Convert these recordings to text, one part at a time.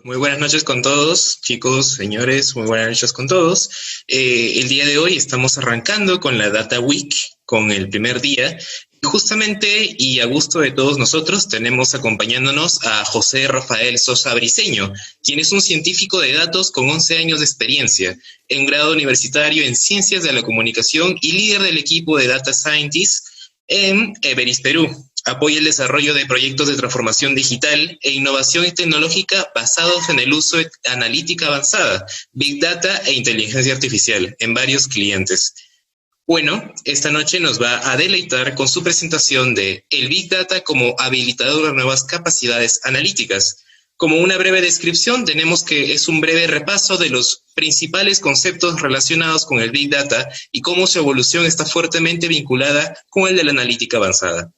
Muy buenas noches con todos, chicos, señores, muy buenas noches con todos. El día de hoy estamos arrancando con la Data Week, con el primer día. Justamente y a gusto de todos nosotros tenemos acompañándonos a José Rafael Sosa Briceño, quien es un científico de datos con 11 años de experiencia, en grado universitario en Ciencias de la Comunicación y líder del equipo de Data Scientists en Everest, Perú. Apoya el desarrollo de proyectos de transformación digital e innovación tecnológica basados en el uso de analítica avanzada, Big Data e inteligencia artificial en varios clientes. Bueno, esta noche nos va a deleitar con su presentación de el Big Data como habilitador de nuevas capacidades analíticas. Como una breve descripción, tenemos que es un breve repaso de los principales conceptos relacionados con el Big Data y cómo su evolución está fuertemente vinculada con el de la analítica avanzada.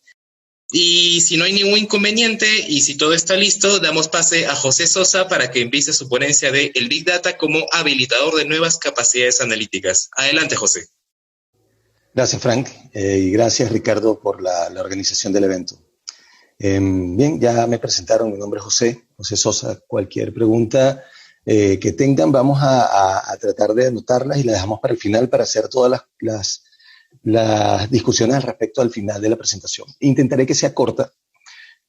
Y si no hay ningún inconveniente y si todo está listo, damos pase a José Sosa para que empiece su ponencia de el Big Data como habilitador de nuevas capacidades analíticas. Adelante, José. Gracias, Frank, y gracias, Ricardo, por la organización del evento. Bien, ya me presentaron, mi nombre es José Sosa. Cualquier pregunta que tengan, vamos a tratar de anotarlas y las dejamos para el final para hacer todas las discusiones al respecto al final de la presentación. Intentaré que sea corta.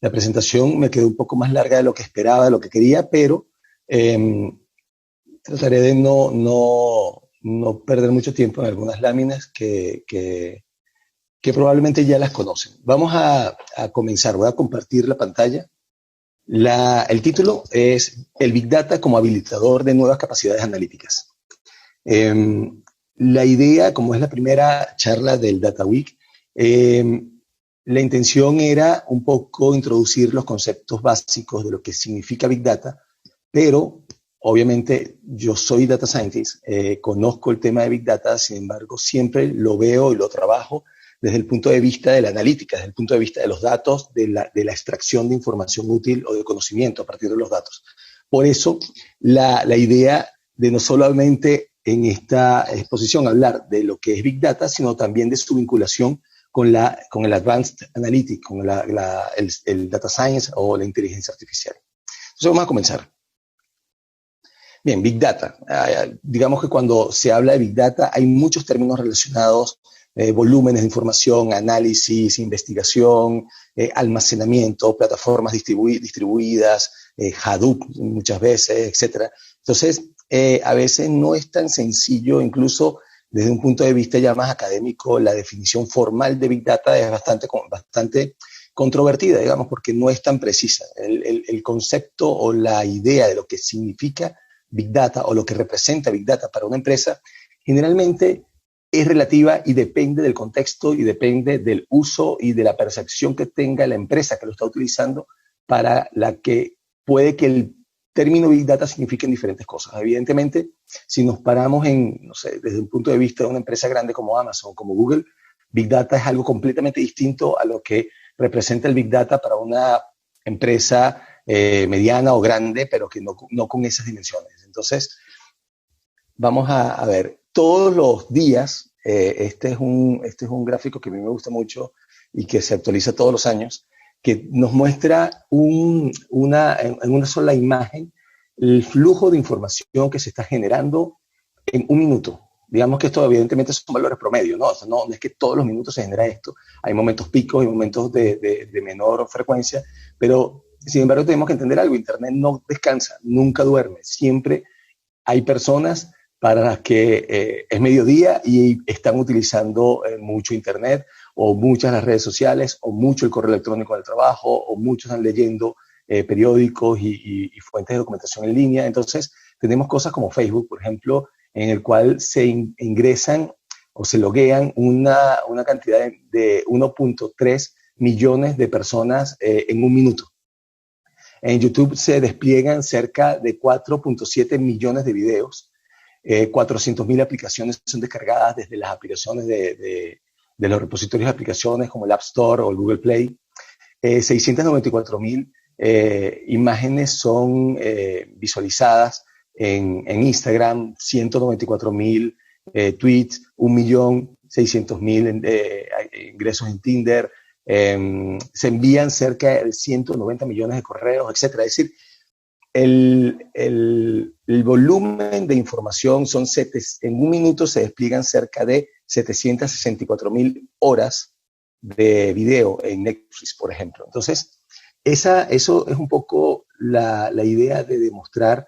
La presentación me quedó un poco más larga de lo que esperaba, de lo que quería, pero trataré de no perder mucho tiempo en algunas láminas que probablemente ya las conocen. Vamos a comenzar. Voy a compartir la pantalla. El título es El Big Data como habilitador de nuevas capacidades analíticas. La idea, como es la primera charla del Data Week, la intención era un poco introducir los conceptos básicos de lo que significa Big Data, pero obviamente yo soy Data Scientist, conozco el tema de Big Data, sin embargo siempre lo veo y lo trabajo desde el punto de vista de la analítica, desde el punto de vista de los datos, de la extracción de información útil o de conocimiento a partir de los datos. Por eso la idea de no solamente en esta exposición hablar de lo que es Big Data, sino también de su vinculación con el Advanced Analytics, con el Data Science o la inteligencia artificial. Entonces vamos a comenzar. Bien, Big Data. Digamos que cuando se habla de Big Data hay muchos términos relacionados, volúmenes de información, análisis, investigación, almacenamiento, plataformas distribuidas, Hadoop muchas veces, etc. Entonces, a veces no es tan sencillo, incluso desde un punto de vista ya más académico, la definición formal de Big Data es bastante controvertida, digamos, porque no es tan precisa. El concepto o la idea de lo que significa Big Data o lo que representa Big Data para una empresa, generalmente es relativa y depende del contexto y depende del uso y de la percepción que tenga la empresa que lo está utilizando, para la que puede que el término Big Data significa diferentes cosas. Evidentemente, si nos paramos desde un punto de vista de una empresa grande como Amazon, como Google, Big Data es algo completamente distinto a lo que representa el Big Data para una empresa mediana o grande, pero que no con esas dimensiones. Entonces, vamos a ver, todos los días, este es un gráfico que a mí me gusta mucho y que se actualiza todos los años, que nos muestra en una sola imagen el flujo de información que se está generando en un minuto. Digamos que esto evidentemente son valores promedio, ¿no? O sea, no es que todos los minutos se genera esto. Hay momentos picos, hay momentos de menor frecuencia, pero sin embargo tenemos que entender algo. Internet no descansa, nunca duerme. Siempre hay personas para las que es mediodía y están utilizando mucho Internet, o muchas las redes sociales, o mucho el correo electrónico del trabajo, o muchos están leyendo periódicos y fuentes de documentación en línea. Entonces, tenemos cosas como Facebook, por ejemplo, en el cual se ingresan o se loguean una cantidad de 1.3 millones de personas en un minuto. En YouTube se despliegan cerca de 4.7 millones de videos. 400.000 aplicaciones son descargadas desde las aplicaciones de los repositorios de aplicaciones como el App Store o el Google Play. 694.000 imágenes son visualizadas en Instagram, 194.000 tweets, 1.600.000 ingresos en Tinder, se envían cerca de 190 millones de correos, etc. Es decir, el volumen de información en un minuto se despliegan cerca de 764.000 horas de video en Netflix, por ejemplo. Entonces, eso es un poco la idea de demostrar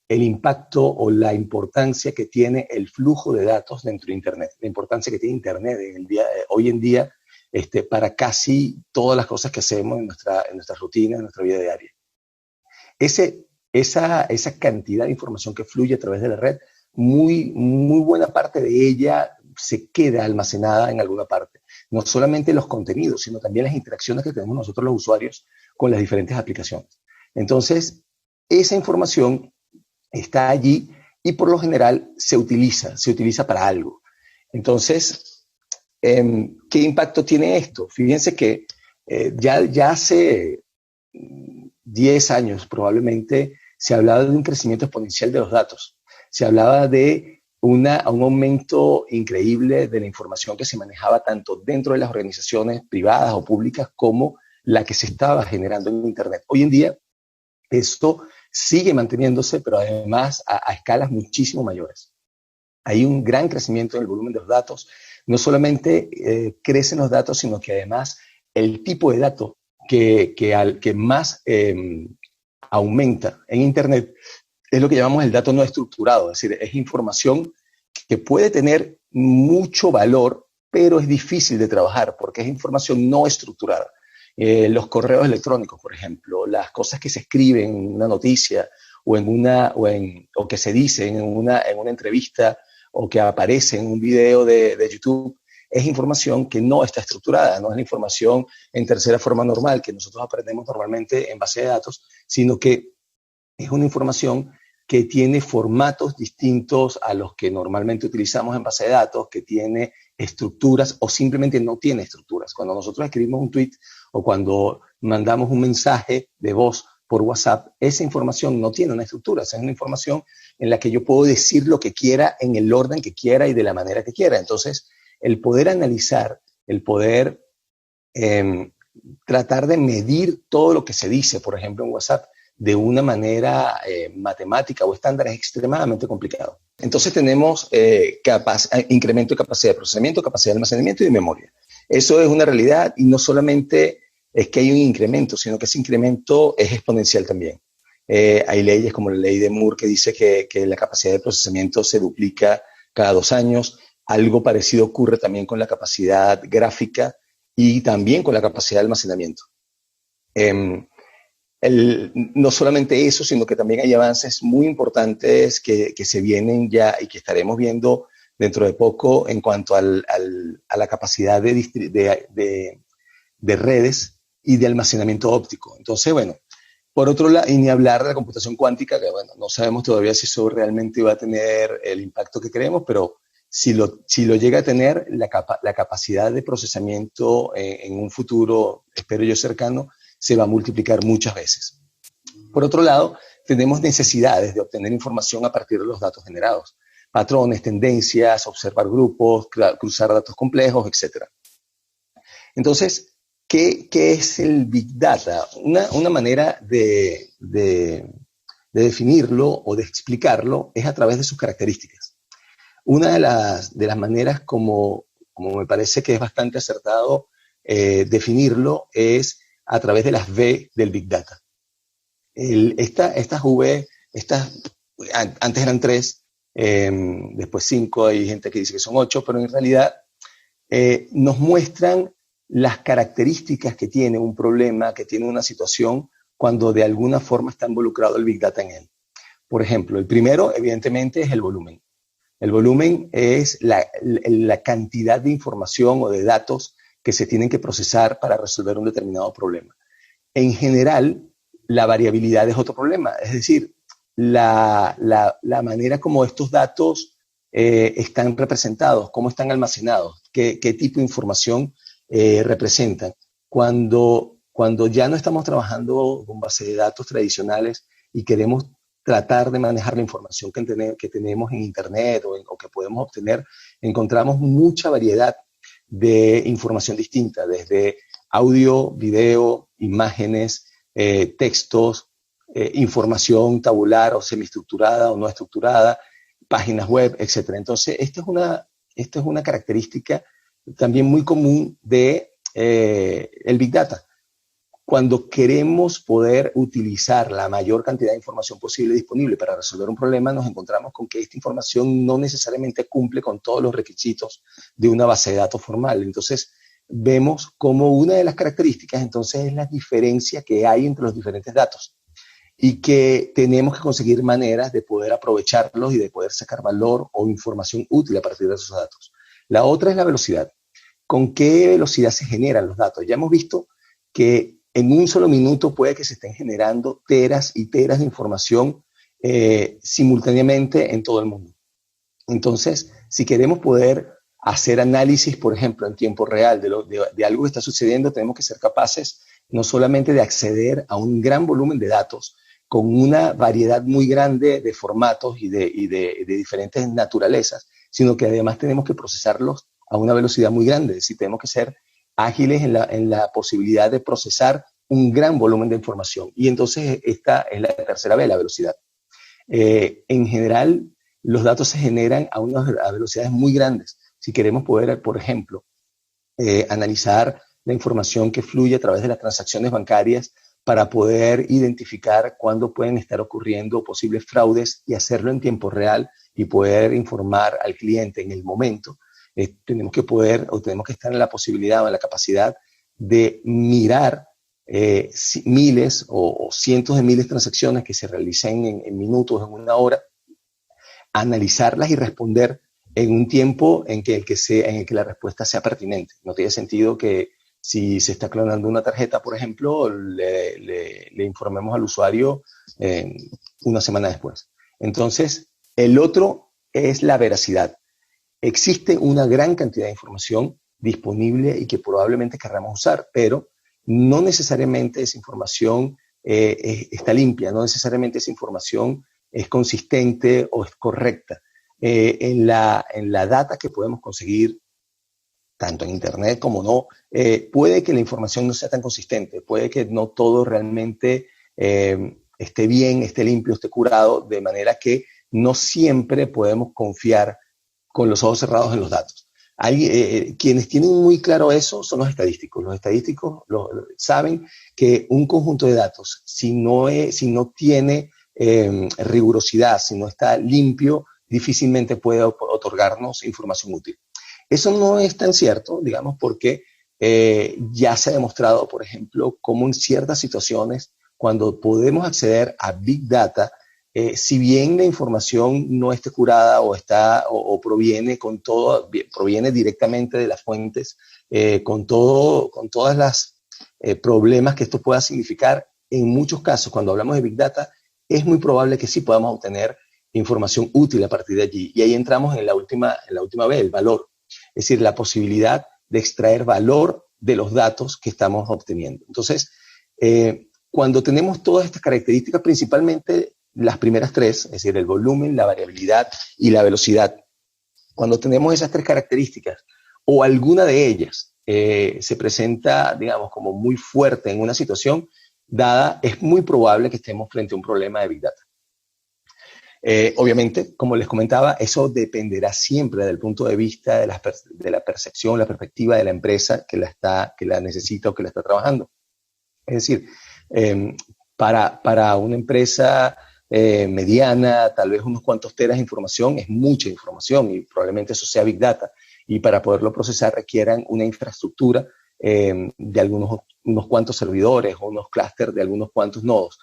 el impacto o la importancia que tiene el flujo de datos dentro de Internet, la importancia que tiene Internet hoy en día para casi todas las cosas que hacemos en nuestra rutina, en nuestra vida diaria. Esa cantidad de información que fluye a través de la red, muy buena parte de ella se queda almacenada en alguna parte. No solamente los contenidos, sino también las interacciones que tenemos nosotros los usuarios con las diferentes aplicaciones. Entonces, esa información está allí y por lo general se utiliza para algo. Entonces, ¿qué impacto tiene esto? Fíjense que ya hace 10 años probablemente se hablaba de un crecimiento exponencial de los datos. Se hablaba de un aumento increíble de la información que se manejaba tanto dentro de las organizaciones privadas o públicas como la que se estaba generando en Internet. Hoy en día, esto sigue manteniéndose, pero además a escalas muchísimo mayores. Hay un gran crecimiento en el volumen de los datos. No solamente crecen los datos, sino que además el tipo de dato que más aumenta en Internet es lo que llamamos el dato no estructurado, es decir, es información que puede tener mucho valor, pero es difícil de trabajar porque es información no estructurada. Los correos electrónicos, por ejemplo, las cosas que se escriben en una noticia o que se dicen en una entrevista o que aparece en un video de YouTube, es información que no está estructurada, no es la información en tercera forma normal que nosotros aprendemos normalmente en base de datos, sino que es una información que tiene formatos distintos a los que normalmente utilizamos en base de datos, que tiene estructuras o simplemente no tiene estructuras. Cuando nosotros escribimos un tweet o cuando mandamos un mensaje de voz por WhatsApp, esa información no tiene una estructura, es una información en la que yo puedo decir lo que quiera en el orden que quiera y de la manera que quiera. Entonces, el poder analizar, el poder tratar de medir todo lo que se dice, por ejemplo, en WhatsApp, de una manera matemática o estándar es extremadamente complicado. Entonces tenemos incremento de capacidad de procesamiento, capacidad de almacenamiento y de memoria. Eso es una realidad y no solamente es que hay un incremento, sino que ese incremento es exponencial también. Hay leyes como la ley de Moore que dice que la capacidad de procesamiento se duplica cada 2 años. Algo parecido ocurre también con la capacidad gráfica y también con la capacidad de almacenamiento. No solamente eso, sino que también hay avances muy importantes que se vienen ya y que estaremos viendo dentro de poco en cuanto a la capacidad de redes y de almacenamiento óptico. Entonces, bueno, por otro lado, y ni hablar de la computación cuántica, que bueno, no sabemos todavía si eso realmente va a tener el impacto que queremos, pero si lo llega a tener, la capacidad de procesamiento en un futuro, espero yo cercano, se va a multiplicar muchas veces. Por otro lado, tenemos necesidades de obtener información a partir de los datos generados, patrones, tendencias, observar grupos, cruzar datos complejos, etc. Entonces, ¿qué es el Big Data? Una manera de definirlo o de explicarlo es a través de sus características. Una de las maneras como me parece que es bastante acertado definirlo es a través de las V del Big Data. Estas V, antes eran 3, después 5, hay gente que dice que son 8, pero en realidad nos muestran las características que tiene un problema, que tiene una situación, cuando de alguna forma está involucrado el Big Data en él. Por ejemplo, el primero, evidentemente, es el volumen. El volumen es la cantidad de información o de datos que se tienen que procesar para resolver un determinado problema. En general, la variabilidad es otro problema, es decir, la manera como estos datos están representados, cómo están almacenados, qué tipo de información representan. Cuando ya no estamos trabajando con bases de datos tradicionales y queremos tratar de manejar la información que tenemos en Internet o que podemos obtener, encontramos mucha variedad de información distinta, desde audio, video, imágenes, textos, información tabular o semiestructurada o no estructurada, páginas web, etcétera. Entonces, esta es una característica también muy común de el Big Data. Cuando queremos poder utilizar la mayor cantidad de información posible disponible para resolver un problema, nos encontramos con que esta información no necesariamente cumple con todos los requisitos de una base de datos formal. Entonces, vemos como una de las características, entonces, es la diferencia que hay entre los diferentes datos y que tenemos que conseguir maneras de poder aprovecharlos y de poder sacar valor o información útil a partir de esos datos. La otra es la velocidad. ¿Con qué velocidad se generan los datos? Ya hemos visto que en un solo minuto puede que se estén generando teras y teras de información simultáneamente en todo el mundo. Entonces, si queremos poder hacer análisis, por ejemplo, en tiempo real de algo que está sucediendo, tenemos que ser capaces no solamente de acceder a un gran volumen de datos con una variedad muy grande de formatos y de diferentes naturalezas, sino que además tenemos que procesarlos a una velocidad muy grande. Es decir, tenemos que ser ágiles en la posibilidad de procesar un gran volumen de información. Y entonces esta es la tercera B, la velocidad. En general, los datos se generan a velocidades muy grandes. Si queremos poder, por ejemplo, analizar la información que fluye a través de las transacciones bancarias para poder identificar cuándo pueden estar ocurriendo posibles fraudes y hacerlo en tiempo real y poder informar al cliente en el momento, tenemos que poder o tenemos que estar en la posibilidad o en la capacidad de mirar miles o cientos de miles de transacciones que se realicen en minutos, en una hora, analizarlas y responder en un tiempo en el que la respuesta sea pertinente. No tiene sentido que si se está clonando una tarjeta, por ejemplo, le informemos al usuario una semana después. Entonces, el otro es la veracidad. Existe una gran cantidad de información disponible y que probablemente querramos usar, pero no necesariamente esa información está limpia, no necesariamente esa información es consistente o es correcta. En la data que podemos conseguir, tanto en Internet como no, puede que la información no sea tan consistente, puede que no todo realmente esté bien, esté limpio, esté curado, de manera que no siempre podemos confiar con los ojos cerrados en los datos. Quienes tienen muy claro eso son los estadísticos. Los estadísticos saben que un conjunto de datos, si no tiene rigurosidad, si no está limpio, difícilmente puede otorgarnos información útil. Eso no es tan cierto, digamos, porque ya se ha demostrado, por ejemplo, cómo en ciertas situaciones, cuando podemos acceder a Big Data, si bien la información no esté curada o proviene proviene directamente de las fuentes, con todas las problemas que esto pueda significar, en muchos casos, cuando hablamos de Big Data, es muy probable que sí podamos obtener información útil a partir de allí. Y ahí entramos en la última B, el valor. Es decir, la posibilidad de extraer valor de los datos que estamos obteniendo. Entonces, cuando tenemos todas estas características, principalmente las primeras tres, es decir, el volumen, la variabilidad y la velocidad, cuando tenemos esas tres características o alguna de ellas se presenta, digamos, como muy fuerte en una situación dada, es muy probable que estemos frente a un problema de Big Data. Obviamente, como les comentaba, eso dependerá siempre del punto de vista de la percepción, la perspectiva de la empresa que la necesita o que la está trabajando. Es decir, para una empresa mediana, tal vez unos cuantos teras de información es mucha información y probablemente eso sea Big Data. Y para poderlo procesar requieran una infraestructura de unos cuantos servidores o unos clústeres de algunos cuantos nodos.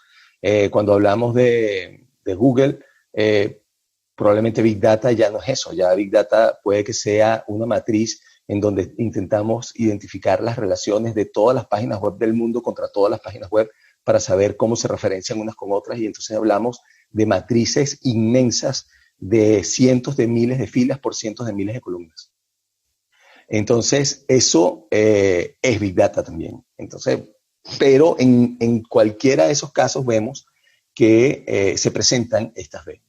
Cuando hablamos de Google, probablemente Big Data ya no es eso. Ya Big Data puede que sea una matriz en donde intentamos identificar las relaciones de todas las páginas web del mundo contra todas las páginas web para saber cómo se referencian unas con otras, y entonces hablamos de matrices inmensas de cientos de miles de filas por cientos de miles de columnas. Entonces, eso es Big Data también. Entonces, pero en cualquiera de esos casos vemos que se presentan estas B.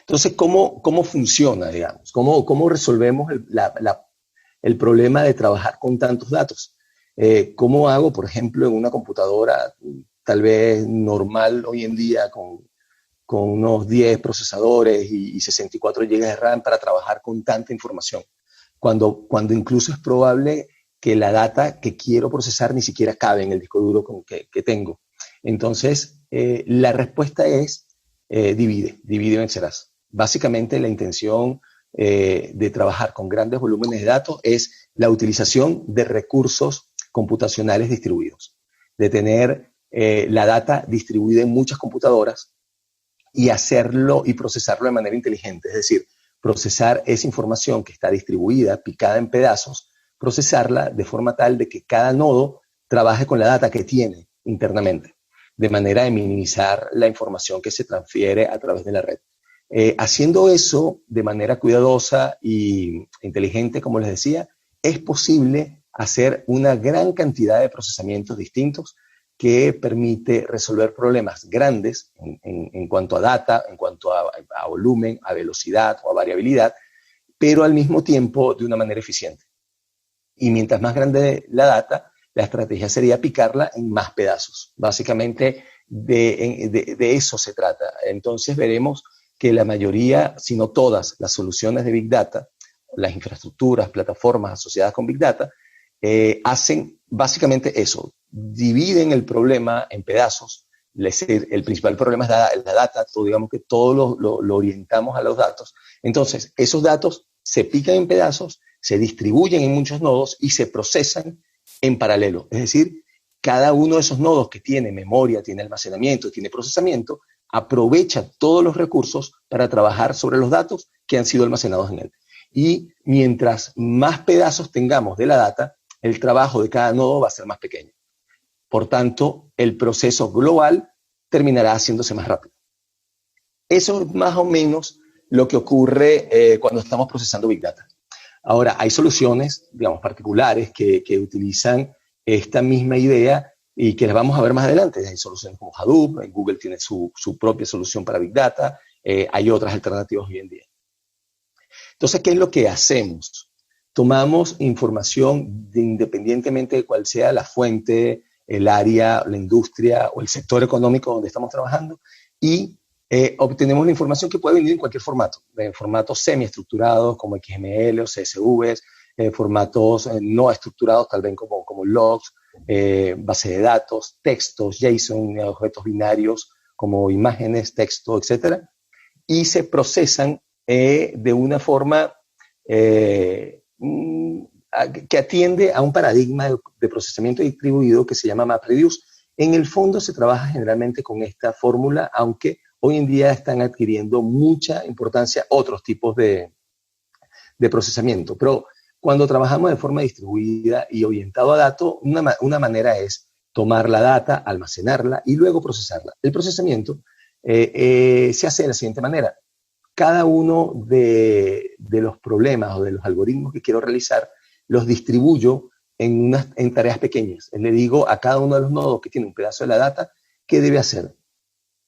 Entonces, ¿cómo funciona, digamos? ¿Cómo resolvemos el problema de trabajar con tantos datos? ¿Cómo hago, por ejemplo, en una computadora tal vez normal hoy en día con unos 10 procesadores y 64 GB de RAM para trabajar con tanta información, cuando incluso es probable que la data que quiero procesar ni siquiera cabe en el disco duro que tengo. Entonces, la respuesta es divide y vencerás. Básicamente, la intención de trabajar con grandes volúmenes de datos es la utilización de recursos computacionales distribuidos, de tener la data distribuida en muchas computadoras y hacerlo y procesarlo de manera inteligente. Es decir, procesar esa información que está distribuida, picada en pedazos, procesarla de forma tal de que cada nodo trabaje con la data que tiene internamente, de manera de minimizar la información que se transfiere a través de la red. Haciendo eso de manera cuidadosa e inteligente, como les decía, es posible hacer una gran cantidad de procesamientos distintos que permite resolver problemas grandes en cuanto a data, en cuanto a volumen, a velocidad o a variabilidad, pero al mismo tiempo de una manera eficiente. Y mientras más grande la data, la estrategia sería picarla en más pedazos. Básicamente de eso se trata. Entonces veremos que la mayoría, si no todas, las soluciones de Big Data, las infraestructuras, plataformas asociadas con Big Data, hacen básicamente eso. Dividen el problema en pedazos. El principal problema es la data, digamos que todo lo orientamos a los datos. Entonces, esos datos se pican en pedazos, se distribuyen en muchos nodos y se procesan en paralelo. Es decir, cada uno de esos nodos que tiene memoria, tiene almacenamiento, tiene procesamiento, aprovecha todos los recursos para trabajar sobre los datos que han sido almacenados en él. Y mientras más pedazos tengamos de la data, el trabajo de cada nodo va a ser más pequeño. Por tanto, el proceso global terminará haciéndose más rápido. Eso es más o menos lo que ocurre cuando estamos procesando Big Data. Ahora, hay soluciones, digamos, particulares que utilizan esta misma idea y que las vamos a ver más adelante. Hay soluciones como Hadoop, Google tiene su propia solución para Big Data, hay otras alternativas hoy en día. Entonces, ¿qué es lo que hacemos? Tomamos información independientemente de cuál sea la fuente, el área, la industria o el sector económico donde estamos trabajando y obtenemos la información que puede venir en cualquier formato, en formatos semi-estructurados como XML o CSVs, formatos no estructurados tal vez como logs, base de datos, textos, JSON, objetos binarios como imágenes, texto, etc. Y se procesan de una forma que atiende a un paradigma de procesamiento distribuido que se llama MapReduce. En el fondo se trabaja generalmente con esta fórmula, aunque hoy en día están adquiriendo mucha importancia otros tipos de procesamiento. Pero cuando trabajamos de forma distribuida y orientado a datos, una manera es tomar la data, almacenarla y luego procesarla. El procesamiento se hace de la siguiente manera. Cada uno de los problemas o de los algoritmos que quiero realizar los distribuyo en tareas pequeñas. Le digo a cada uno de los nodos que tiene un pedazo de la data qué debe hacer.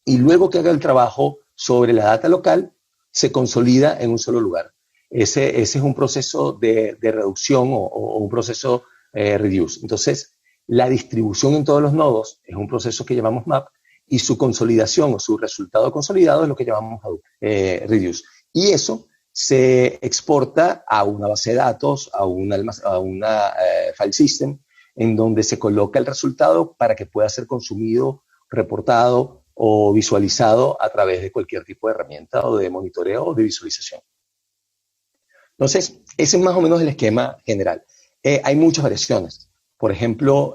Y luego que haga el trabajo sobre la data local, se consolida en un solo lugar. Ese es un proceso de reducción o un proceso reduce. Entonces, la distribución en todos los nodos es un proceso que llamamos map y su consolidación o su resultado consolidado es lo que llamamos reduce. Y eso se exporta a una base de datos, a una file system, en donde se coloca el resultado para que pueda ser consumido, reportado o visualizado a través de cualquier tipo de herramienta o de monitoreo o de visualización. Entonces, ese es más o menos el esquema general. Hay muchas variaciones. Por ejemplo,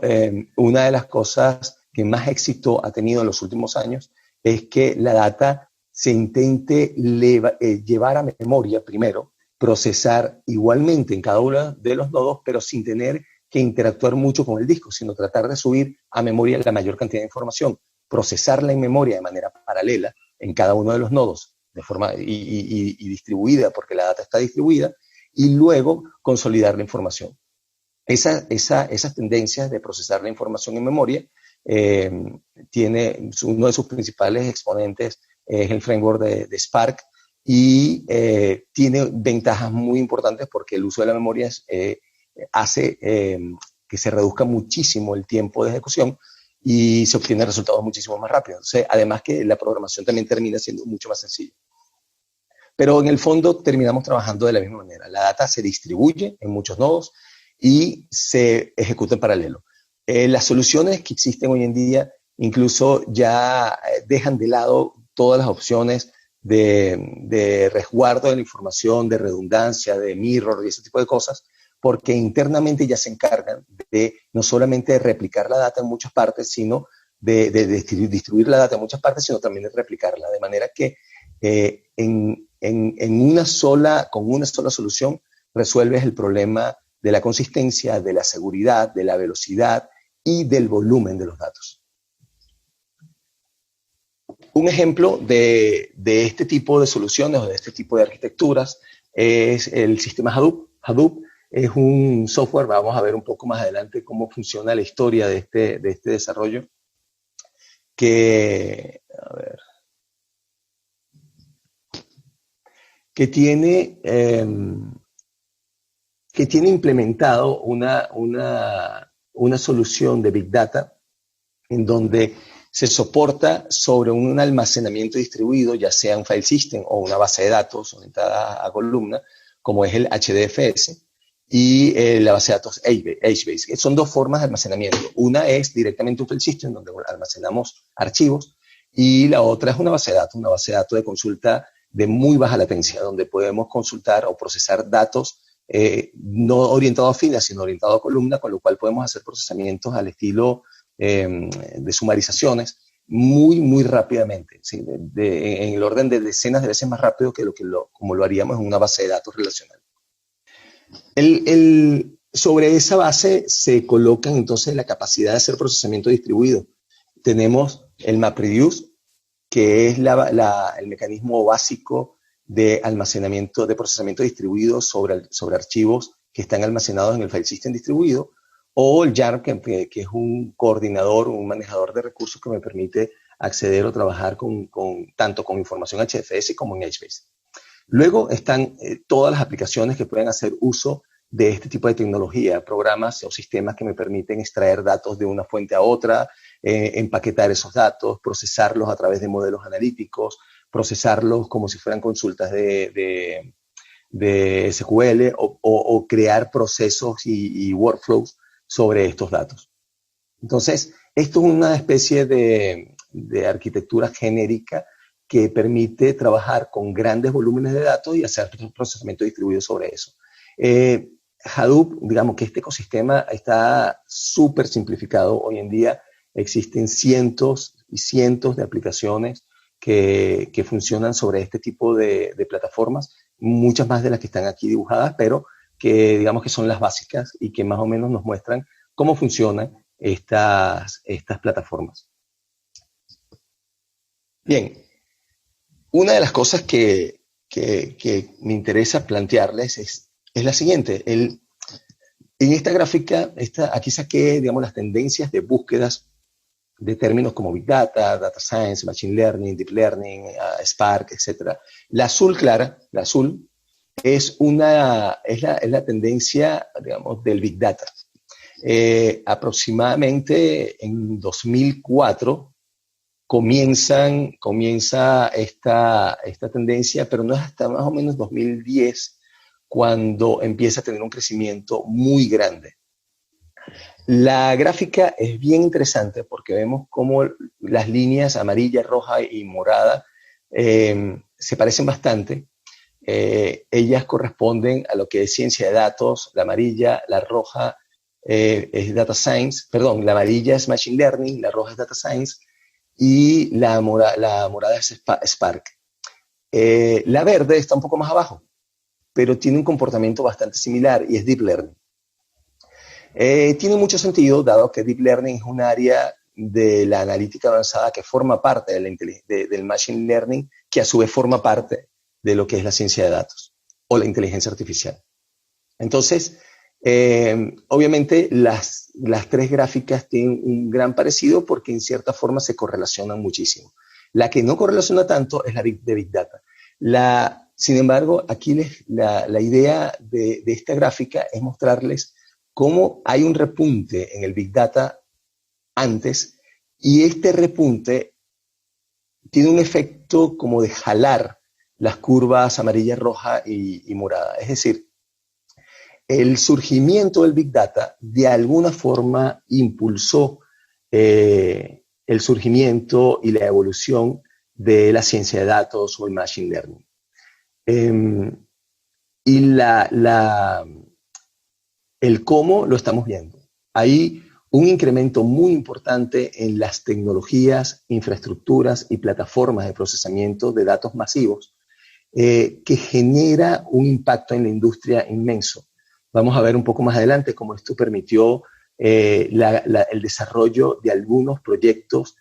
una de las cosas que más éxito ha tenido en los últimos años es que la data se intente llevar a memoria primero, procesar igualmente en cada uno de los nodos, pero sin tener que interactuar mucho con el disco, sino tratar de subir a memoria la mayor cantidad de información, procesarla en memoria de manera paralela en cada uno de los nodos de forma y distribuida, porque la data está distribuida, y luego consolidar la información. Esas tendencias de procesar la información en memoria tiene uno de sus principales exponentes es el framework de Spark y tiene ventajas muy importantes porque el uso de la memoria hace que se reduzca muchísimo el tiempo de ejecución y se obtienen resultados muchísimo más rápidos. Entonces, además que la programación también termina siendo mucho más sencilla. Pero en el fondo terminamos trabajando de la misma manera. La data se distribuye en muchos nodos y se ejecuta en paralelo. Las soluciones que existen hoy en día incluso ya dejan de lado todas las opciones de resguardo de la información, de redundancia, de mirror y ese tipo de cosas, porque internamente ya se encargan de no solamente de replicar la data en muchas partes, sino de distribuir la data en muchas partes, sino también de replicarla, de manera que con una sola solución resuelves el problema de la consistencia, de la seguridad, de la velocidad y del volumen de los datos. Un ejemplo de este tipo de soluciones o de este tipo de arquitecturas es el sistema Hadoop. Hadoop es un software, vamos a ver un poco más adelante cómo funciona la historia de este desarrollo, que tiene implementado una solución de Big Data en donde se soporta sobre un almacenamiento distribuido, ya sea un file system o una base de datos orientada a columna, como es el HDFS, y la base de datos HBase. Son dos formas de almacenamiento. Una es directamente un file system, donde almacenamos archivos, y la otra es una base de datos de consulta de muy baja latencia, donde podemos consultar o procesar datos no orientados a filas, sino orientados a columna, con lo cual podemos hacer procesamientos al estilo de sumarizaciones muy rápidamente, ¿sí? En el orden de decenas de veces más rápido que como lo haríamos en una base de datos relacional. Sobre esa base se colocan entonces la capacidad de hacer procesamiento distribuido. Tenemos el MapReduce, que es el mecanismo básico de almacenamiento, de procesamiento distribuido sobre archivos que están almacenados en el file system distribuido, o el YARM, que es un coordinador, un manejador de recursos que me permite acceder o trabajar tanto con información HDFS como en HBase. Luego están todas las aplicaciones que pueden hacer uso de este tipo de tecnología, programas o sistemas que me permiten extraer datos de una fuente a otra, empaquetar esos datos, procesarlos a través de modelos analíticos, procesarlos como si fueran consultas de SQL o crear procesos y workflows sobre estos datos. Entonces, esto es una especie de arquitectura genérica que permite trabajar con grandes volúmenes de datos y hacer procesamiento distribuido sobre eso. Hadoop, digamos que este ecosistema está súper simplificado. Hoy en día existen cientos y cientos de aplicaciones que funcionan sobre este tipo de plataformas, muchas más de las que están aquí dibujadas, pero que digamos que son las básicas y que más o menos nos muestran cómo funcionan estas plataformas. Bien, una de las cosas que me interesa plantearles es la siguiente. En esta gráfica, aquí saqué, digamos, las tendencias de búsquedas de términos como Big Data, Data Science, Machine Learning, Deep Learning, Spark, etc. La azul clara, la azul, es la tendencia, digamos, del Big Data. Aproximadamente en 2004 comienza esta tendencia, pero no es hasta más o menos 2010 cuando empieza a tener un crecimiento muy grande. La gráfica es bien interesante porque vemos cómo las líneas amarilla, roja y morada se parecen bastante. Ellas corresponden a lo que es ciencia de datos. La amarilla, la roja es Data Science, perdón, la amarilla es Machine Learning, la roja es Data Science y la morada es Spark. La verde está un poco más abajo, pero tiene un comportamiento bastante similar y es Deep Learning. Tiene mucho sentido, dado que Deep Learning es un área de la analítica avanzada que forma parte del Machine Learning, que a su vez forma parte de lo que es la ciencia de datos o la inteligencia artificial. Entonces, obviamente las tres gráficas tienen un gran parecido porque en cierta forma se correlacionan muchísimo. La que no correlaciona tanto es la de Big Data. Sin embargo, aquí la idea de esta gráfica es mostrarles cómo hay un repunte en el Big Data antes Y este repunte tiene un efecto como de jalar las curvas amarilla, roja y morada. Es decir, el surgimiento del Big Data de alguna forma impulsó el surgimiento y la evolución de la ciencia de datos o el machine learning. Y el cómo lo estamos viendo. Hay un incremento muy importante en las tecnologías, infraestructuras y plataformas de procesamiento de datos masivos que genera un impacto en la industria inmenso. Vamos a ver un poco más adelante cómo esto permitió el desarrollo de algunos proyectos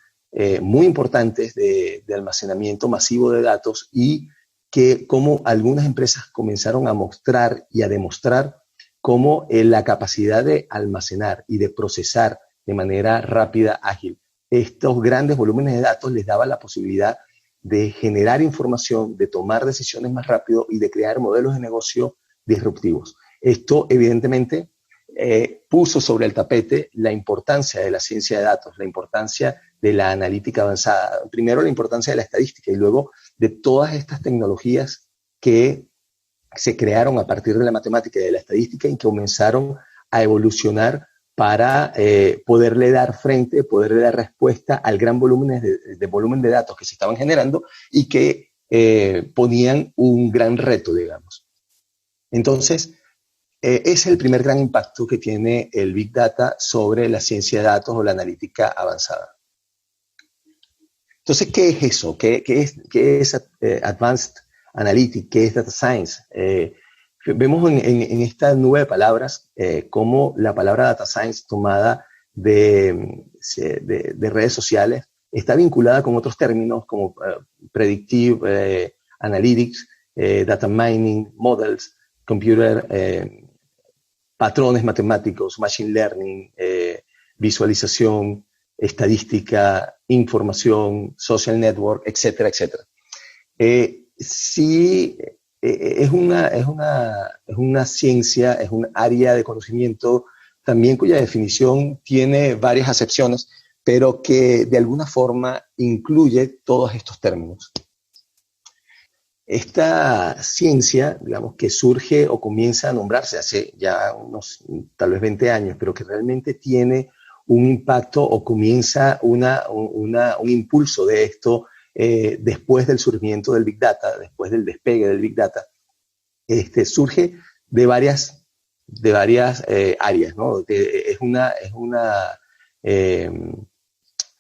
muy importantes de almacenamiento masivo de datos y que cómo algunas empresas comenzaron a mostrar y a demostrar cómo la capacidad de almacenar y de procesar de manera rápida, ágil, estos grandes volúmenes de datos les daba la posibilidad de generar información, de tomar decisiones más rápido y de crear modelos de negocio disruptivos. Esto, evidentemente, puso sobre el tapete la importancia de la ciencia de datos, la importancia de la analítica avanzada. Primero, la importancia de la estadística y luego de todas estas tecnologías que se crearon a partir de la matemática y de la estadística y que comenzaron a evolucionar para poderle dar frente, poderle dar respuesta al gran volumen de datos que se estaban generando y que ponían un gran reto, digamos. Entonces, es el primer gran impacto que tiene el Big Data sobre la ciencia de datos o la analítica avanzada. Entonces, ¿qué es eso? ¿Qué es Advanced Analytics? ¿Qué es Data Science? Vemos en esta nube de palabras cómo la palabra Data Science tomada de redes sociales está vinculada con otros términos como Predictive Analytics, Data Mining, Models, Computer, patrones matemáticos, Machine Learning, visualización, estadística, información, social network, etcétera, etcétera. Sí, es una ciencia, es un área de conocimiento también cuya definición tiene varias acepciones, pero que de alguna forma incluye todos estos términos. Esta ciencia, digamos, que surge o comienza a nombrarse hace ya unos tal vez 20 años, pero que realmente tiene un impacto o comienza un impulso de esto después del surgimiento del Big Data, después del despegue del Big Data, surge de varias áreas, ¿no? Es una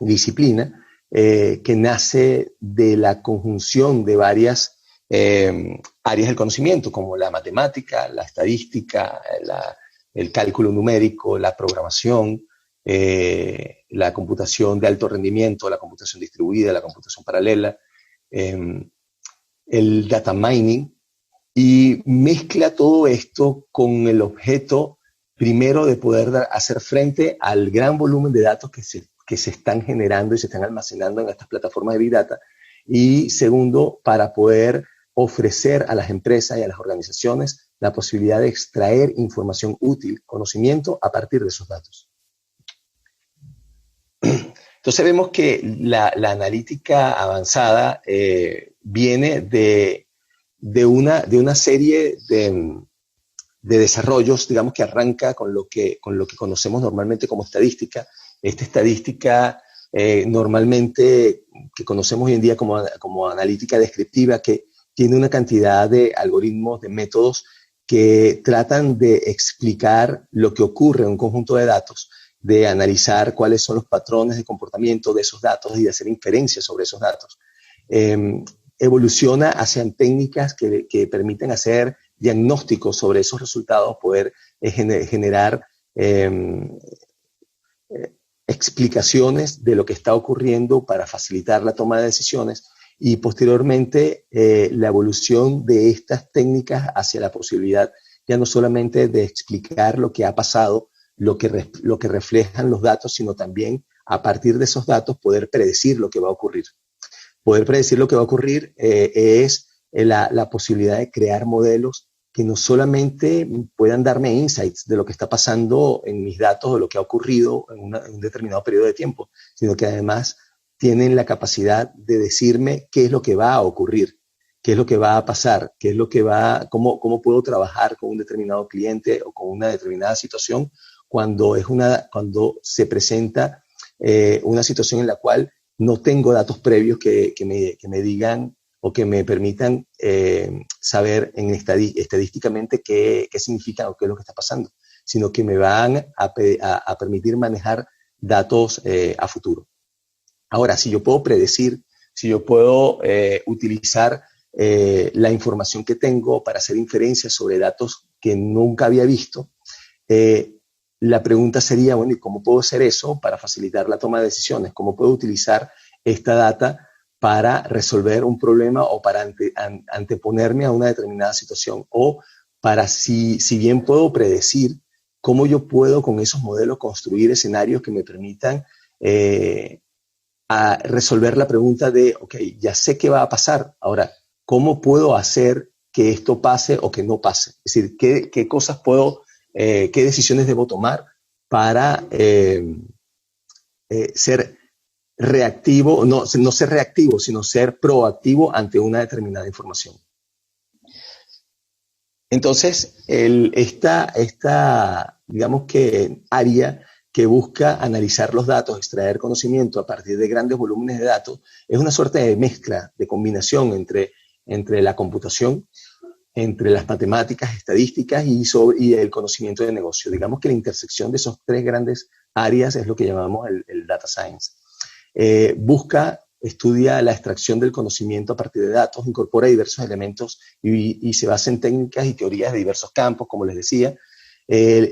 disciplina que nace de la conjunción de varias áreas del conocimiento, como la matemática, la estadística, el cálculo numérico, la programación, la computación de alto rendimiento, la computación distribuida, la computación paralela, el data mining, y mezcla todo esto con el objeto, primero, de poder hacer frente al gran volumen de datos que se están generando y se están almacenando en estas plataformas de Big Data, y segundo, para poder ofrecer a las empresas y a las organizaciones la posibilidad de extraer información útil, conocimiento a partir de esos datos. Entonces vemos que la analítica avanzada viene de una serie de desarrollos, digamos, que arranca con lo que conocemos normalmente como estadística. Esta estadística normalmente que conocemos hoy en día como analítica descriptiva, que tiene una cantidad de algoritmos, de métodos que tratan de explicar lo que ocurre en un conjunto de datos, de analizar cuáles son los patrones de comportamiento de esos datos y de hacer inferencias sobre esos datos. Evoluciona hacia técnicas que permiten hacer diagnósticos sobre esos resultados, poder generar explicaciones de lo que está ocurriendo para facilitar la toma de decisiones. Y posteriormente la evolución de estas técnicas hacia la posibilidad ya no solamente de explicar lo que ha pasado, lo que reflejan los datos, sino también a partir de esos datos poder predecir lo que va a ocurrir. Poder predecir lo que va a ocurrir es la posibilidad de crear modelos que no solamente puedan darme insights de lo que está pasando en mis datos o lo que ha ocurrido en un determinado periodo de tiempo, sino que además tienen la capacidad de decirme qué es lo que va a ocurrir, qué es lo que va a pasar, qué es lo que cómo puedo trabajar con un determinado cliente o con una determinada situación cuando se presenta una situación en la cual no tengo datos previos que me digan o que me permitan saber estadísticamente qué significa o qué es lo que está pasando, sino que me van a permitir manejar datos a futuro. Ahora, si yo puedo predecir, si yo puedo utilizar la información que tengo para hacer inferencias sobre datos que nunca había visto, la pregunta sería, bueno, ¿y cómo puedo hacer eso para facilitar la toma de decisiones? ¿Cómo puedo utilizar esta data para resolver un problema o para anteponerme a una determinada situación? O para, si bien puedo predecir, ¿cómo yo puedo con esos modelos construir escenarios que me permitan a resolver la pregunta de, ok, ya sé qué va a pasar, ahora, ¿cómo puedo hacer que esto pase o que no pase? Es decir, ¿qué cosas qué decisiones debo tomar para ser reactivo, no ser reactivo, sino ser proactivo ante una determinada información? Entonces, digamos que área que busca analizar los datos, extraer conocimiento a partir de grandes volúmenes de datos, es una suerte de mezcla, de combinación entre la computación, entre las matemáticas, estadísticas y el conocimiento de negocio. Digamos que la intersección de esos tres grandes áreas es lo que llamamos el data science. Estudia la extracción del conocimiento a partir de datos, incorpora diversos elementos y se basa en técnicas y teorías de diversos campos, como les decía,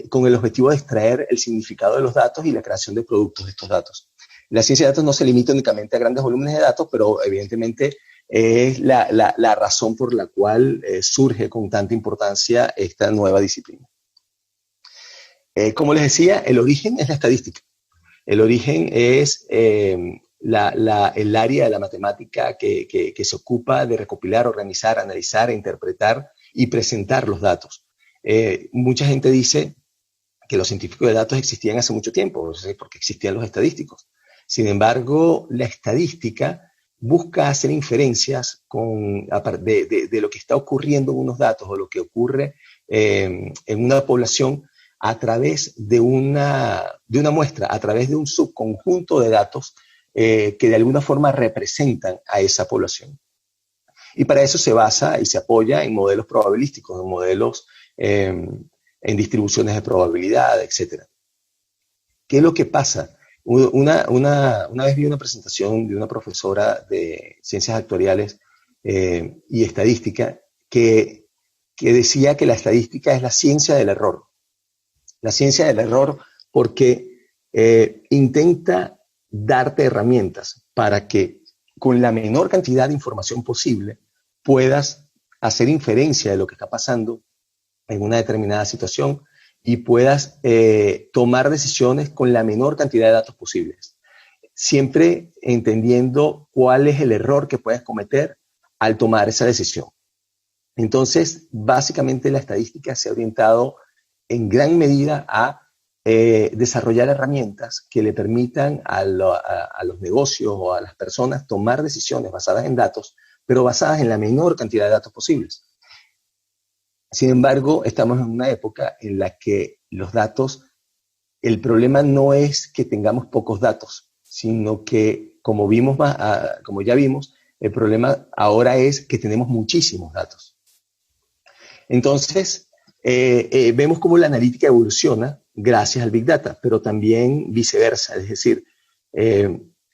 con el objetivo de extraer el significado de los datos y la creación de productos de estos datos. La ciencia de datos no se limita únicamente a grandes volúmenes de datos, pero evidentemente es la razón por la cual surge con tanta importancia esta nueva disciplina. Como les decía, el origen es la estadística. El origen es el área de la matemática que se ocupa de recopilar, organizar, analizar, interpretar y presentar los datos. Mucha gente dice que los científicos de datos existían hace mucho tiempo, porque existían los estadísticos. Sin embargo, la estadística busca hacer inferencias de lo que está ocurriendo en unos datos o lo que ocurre en una población a través de una muestra, a través de un subconjunto de datos que de alguna forma representan a esa población. Y para eso se basa y se apoya en modelos probabilísticos, en modelos en distribuciones de probabilidad, etc. ¿Qué es lo que pasa? Una vez vi una presentación de una profesora de ciencias actuariales y estadística que decía que la estadística es la ciencia del error. La ciencia del error porque intenta darte herramientas para que con la menor cantidad de información posible puedas hacer inferencia de lo que está pasando en una determinada situación y puedas tomar decisiones con la menor cantidad de datos posibles, siempre entendiendo cuál es el error que puedes cometer al tomar esa decisión. Entonces, básicamente la estadística se ha orientado en gran medida a desarrollar herramientas que le permitan a los negocios o a las personas tomar decisiones basadas en datos, pero basadas en la menor cantidad de datos posibles. Sin embargo, estamos en una época en la que los datos, el problema no es que tengamos pocos datos, sino que, como ya vimos, el problema ahora es que tenemos muchísimos datos. Entonces, vemos cómo la analítica evoluciona gracias al Big Data, pero también viceversa. Es decir,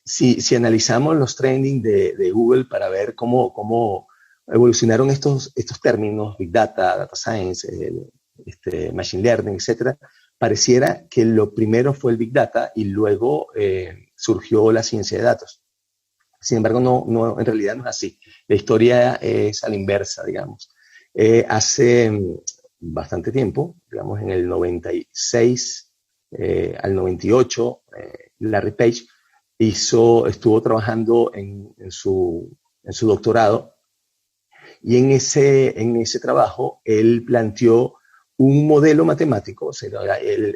si analizamos los trending de Google para ver cómo evolucionaron estos términos, Big Data, Data Science, Machine Learning, etc., pareciera que lo primero fue el Big Data y luego surgió la ciencia de datos. Sin embargo, en realidad no es así. La historia es a la inversa, digamos. Hace bastante tiempo, digamos en el 96 al 98, Larry Page estuvo trabajando en su doctorado Y en ese trabajo él planteó un modelo matemático, o sea,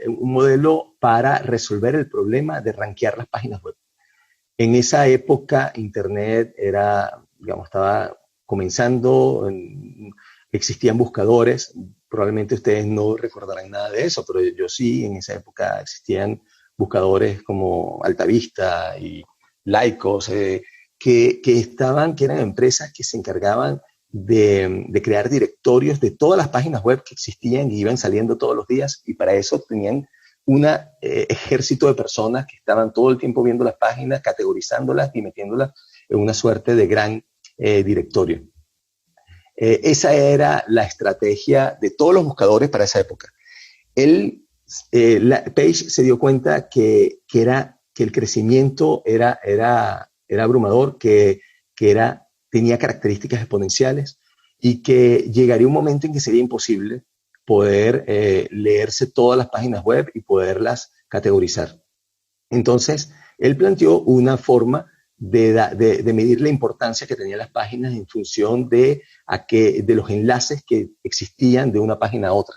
un modelo para resolver el problema de rankear las páginas web. En esa época Internet digamos, estaba comenzando, existían buscadores, probablemente ustedes no recordarán nada de eso, pero yo sí, en esa época existían buscadores como Altavista y Lycos, que eran empresas que se encargaban de crear directorios de todas las páginas web que existían y iban saliendo todos los días, y para eso tenían un ejército de personas que estaban todo el tiempo viendo las páginas, categorizándolas y metiéndolas en una suerte de gran directorio. Esa era la estrategia de todos los buscadores para esa época. Page se dio cuenta que el crecimiento era abrumador, que tenía características exponenciales y que llegaría un momento en que sería imposible poder leerse todas las páginas web y poderlas categorizar. Entonces, él planteó una forma de medir la importancia que tenían las páginas en función de los enlaces que existían de una página a otra.